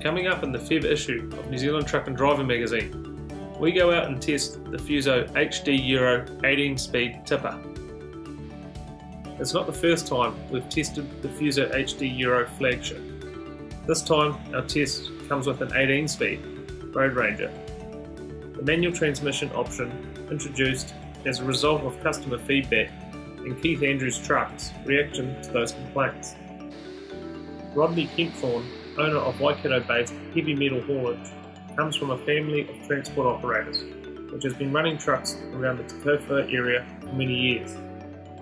Coming up in the Feb issue of New Zealand Truck and Driver magazine, we go out and test the Fuso HD Euro 18-speed tipper. It's not the first time we've tested the Fuso HD Euro flagship. This time our test comes with an 18-speed Road Ranger. The manual transmission option introduced as a result of customer feedback and Keith Andrews' Trucks' reaction to those complaints. Rodney Kempthorne, owner of Waikato-based heavy metal haulage, comes from a family of transport operators which has been running trucks around the Te Tauwhara area for many years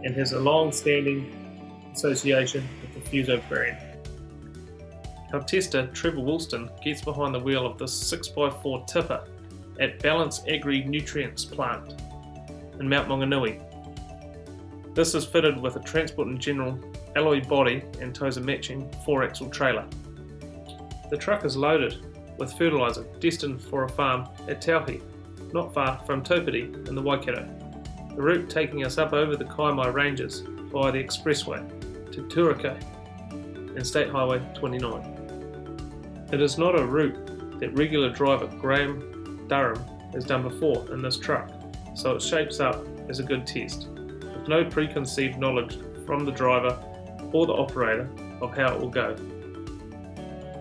and has a long-standing association with the Fuso brand. Our tester Trevor Woolston gets behind the wheel of this 6x4 tipper at Balance Agri Nutrients plant in Mount Maunganui. This is fitted with a Transport & General alloy body and tows a matching 4-axle trailer. The truck is loaded with fertiliser destined for a farm at Tauhi, not far from Taupiti in the Waikato. The route taking us up over the Kaimai Ranges via the expressway to Turaka and State Highway 29. It is not a route that regular driver Graham Durham has done before in this truck, so it shapes up as a good test, with no preconceived knowledge from the driver or the operator of how it will go.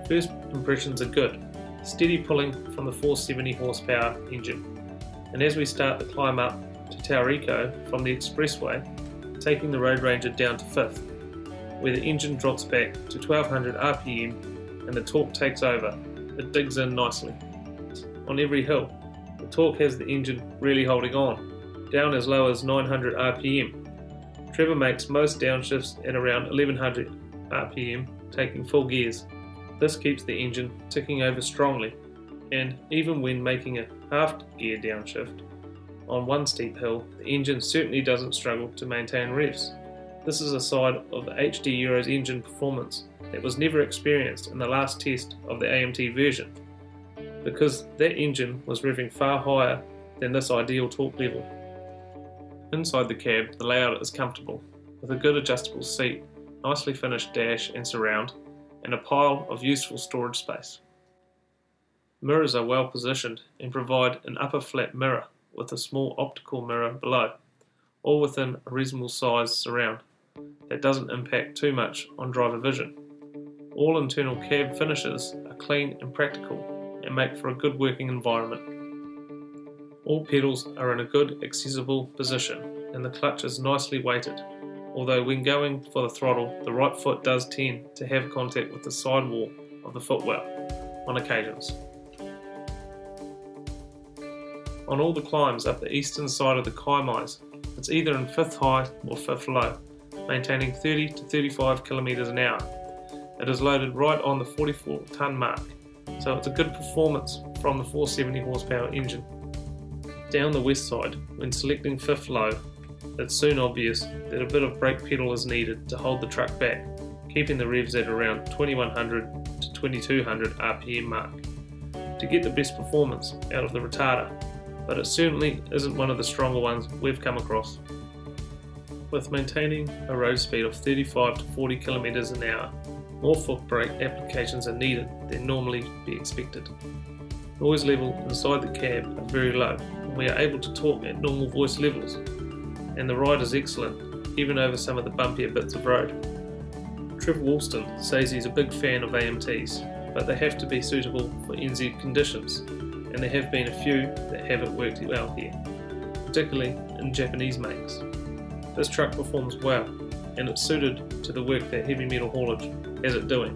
First impressions are good, steady pulling from the 470 horsepower engine, and as we start the climb up to Tauriko from the expressway, taking the Road Ranger down to 5th, where the engine drops back to 1200 RPM and the torque takes over, it digs in nicely. On every hill, the torque has the engine really holding on, down as low as 900 RPM. Trevor makes most downshifts at around 1100 RPM, taking full gears. This keeps the engine ticking over strongly, and even when making a half gear downshift on one steep hill, the engine certainly doesn't struggle to maintain revs. This is a side of the HD Euro's engine performance that was never experienced in the last test of the AMT version, because that engine was revving far higher than this ideal torque level. Inside the cab, the layout is comfortable, with a good adjustable seat, nicely finished dash and surround, and a pile of useful storage space. Mirrors are well positioned and provide an upper flat mirror with a small optical mirror below, all within a reasonable size surround that doesn't impact too much on driver vision. All internal cab finishes are clean and practical and make for a good working environment. All pedals are in a good accessible position and the clutch is nicely weighted, although when going for the throttle the right foot does tend to have contact with the sidewall of the footwell on occasions. On all the climbs up the eastern side of the Kaimais, it's either in 5th high or 5th low, maintaining 30 to 35 km an hour. It is loaded right on the 44 tonne mark, so it's a good performance from the 470 horsepower engine. Down the west side, when selecting 5th low, it's soon obvious that a bit of brake pedal is needed to hold the truck back, keeping the revs at around 2100 to 2200 RPM mark, to get the best performance out of the retarder, but it certainly isn't one of the stronger ones we've come across. With maintaining a road speed of 35 to 40 km an hour, more foot brake applications are needed than normally be expected. Noise level inside the cab are very low, and we are able to talk at normal voice levels, and the ride is excellent, even over some of the bumpier bits of road. Trevor Woolston says he's a big fan of AMTs, but they have to be suitable for NZ conditions, and there have been a few that haven't worked well here, particularly in Japanese makes. This truck performs well, and it's suited to the work that heavy metal haulage has it doing.